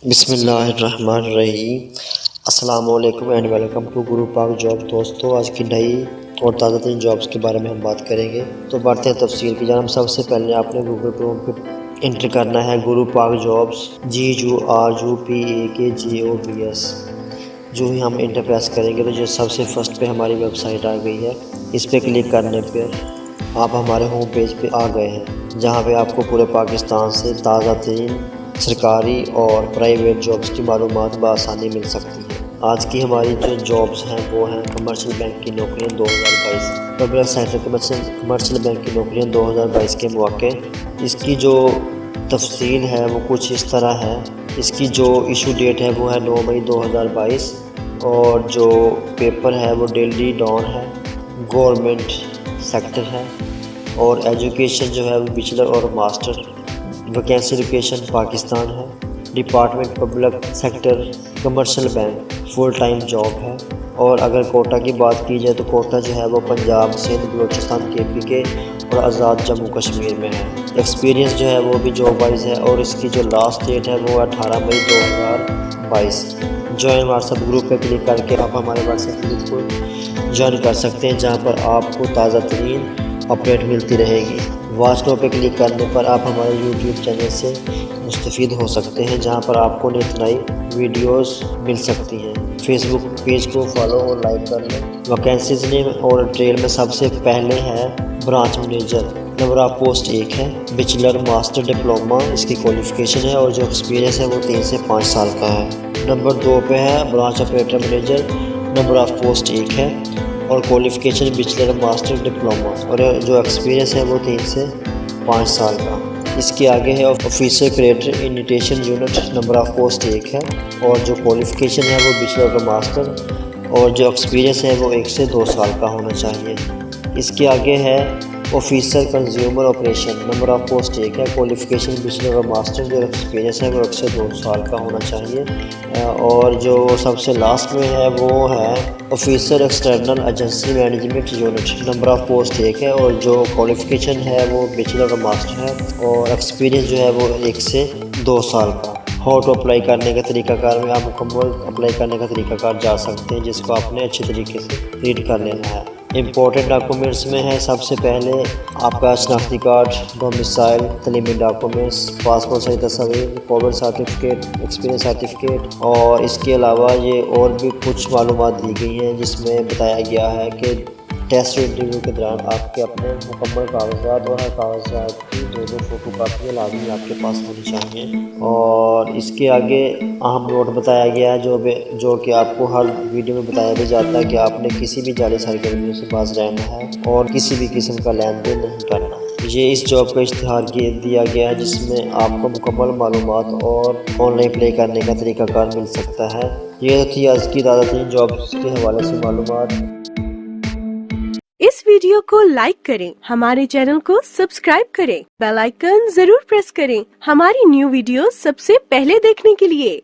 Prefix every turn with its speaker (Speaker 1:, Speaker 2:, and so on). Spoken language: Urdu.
Speaker 1: بسم اللہ الرحمن الرحیم۔ السلام علیکم اینڈ ویلکم ٹو گرو پاک جاب۔ دوستو، آج کی نئی اور تازہ ترین جابس کے بارے میں ہم بات کریں گے، تو بڑھتے ہیں تفصیل کی جانب۔ سب سے پہلے آپ نے گوگل کروم پہ انٹر کرنا ہے گرو پاک جابس، GURUPAKJOBS۔ جو ہی ہم انٹر پریس کریں گے تو جو سب سے فرسٹ پہ ہماری ویب سائٹ آ گئی ہے، اس پہ کلک کرنے پہ آپ ہمارے ہوم پیج پہ آ گئے ہیں، جہاں پہ آپ کو پورے پاکستان سے تازہ ترین سرکاری اور پرائیویٹ جابس کی معلومات بآسانی مل سکتی ہے۔ آج کی ہماری جو جابس ہیں وہ ہیں کمرشل بینک کی نوکریاں 2022، پبلک سیکٹر کمرشل بینک کی نوکریاں 2022 کے مواقع۔ اس کی جو تفصیل ہے وہ کچھ اس طرح ہے۔ اس کی جو ایشو ڈیٹ ہے وہ ہے 9 مئی 2022، اور جو پیپر ہے وہ ڈیلی ڈان ہے، گورنمنٹ سیکٹر ہے، اور ایجوکیشن جو ہے وہ بیچلر اور ماسٹر۔ ویکینسی لوکیشن پاکستان ہے۔ Department public sector commercial bank, full time job ہے۔ اور اگر کوٹا کی بات کی جائے تو کوٹا جو ہے وہ پنجاب، سندھ، بلوچستان، KPK اور آزاد جموں کشمیر میں ہے۔ ایکسپیرینس جو ہے وہ بھی جاب وائز ہے، اور اس کی جو لاسٹ ڈیٹ ہے وہ 18 مئی 2022۔ جوائن واٹس ایپ گروپ پہ کلک کر کے آپ ہمارے واٹس ایپ گروپ کو جوائن کر سکتے ہیں، جہاں پر آپ کو تازہ ترین اپڈیٹ ملتی رہے گی۔ واچ نو پہ کلک کرنے پر آپ ہمارے YouTube چینل سے مستفید ہو سکتے ہیں، جہاں پر آپ کو نت نئی ویڈیوز مل سکتی ہیں۔ فیس بک پیج کو فالو اور لائک کر لیں۔ ویکینسیز نیم اور ٹریل میں سب سے پہلے ہے branch manager. Number of post 1 ہے، بیچلر، ماسٹر، ڈپلوما اس کی کوالیفیکیشن ہے، اور جو ایکسپیرینس ہے وہ 3 سے 5 سال کا ہے۔ نمبر 2 پہ ہے branch operator manager. Number of post 1 ہے، اور کوالیفیکیشن بیچلر، ماسٹر، ڈپلوما، اور جو ایکسپیرینس ہے وہ 3 سے 5 سال کا۔ اس کے آگے ہے officer cadre initiation unit. Number of post 1 ہے، اور جو کوالیفیکیشن ہے وہ بیچلر اور ماسٹر، اور جو ایکسپیرینس ہے وہ 1 سے 2 سال کا ہونا چاہیے۔ اس کے آگے ہے officer consumer operation. Number of post 1 ہے، کوالیفیکیشن بیچلر اور ماسٹر، جو ایکسپیرینس ہے وہ 1 سے 2 سال کا ہونا چاہیے۔ اور جو سب سے لاسٹ میں ہے وہ ہے officer external agency management unit. Number of post 1 ہے، اور جو کوالیفیکیشن ہے وہ بیچلر اور ماسٹر ہے، اور ایکسپیرینس جو ہے وہ 1 سے 2 سال کا۔ ہاؤ ٹو اپلائی کرنے کا طریقہ کار میں آپ مکمل اپلائی کرنے کا طریقہ کار جا سکتے ہیں، جس کو آپ نے اچھے طریقے سے ریڈ کر لینا ہے۔ امپورٹنٹ ڈاکومنٹس میں ہے سب سے پہلے آپ کا شناختی کارڈ، ڈومیسائل، تعلیمی ڈاکومنٹس، پاسپورٹ سائز تصاویر، کووڈ سرٹیفکیٹ، ایکسپیرینس سرٹیفکیٹ، اور اس کے علاوہ یہ اور بھی کچھ معلومات دی گئی ہیں، جس میں بتایا گیا ہے کہ ٹیسٹ انٹرویو کے دوران آپ کے اپنے مکمل کاغذات اور ہر کاغذات کی 2 فوٹو کاپیاں لازمی آپ کے پاس ہونی چاہیے۔ اور اس کے آگے اہم نوٹ بتایا گیا ہے جو کہ آپ کو ہر ویڈیو میں بتایا بھی جاتا ہے کہ آپ نے کسی بھی جعلی سرگرمیوں سے باز رہنا ہے، اور کسی بھی قسم کا لین دین نہیں کرنا۔ یہ اس جاب کا اشتہار دیا گیا ہے، جس میں آپ کو مکمل معلومات اور آن لائن اپلائی کرنے کا طریقہ کار مل سکتا ہے۔ یہ تھی آج کی تازہ ترین جابس کے حوالے سے معلومات۔
Speaker 2: اس ویڈیو کو لائک کریں، ہمارے چینل کو سبسکرائب کریں، بیل آئیکن ضرور پریس کریں ہماری نیو ویڈیو سب سے پہلے دیکھنے کے لیے۔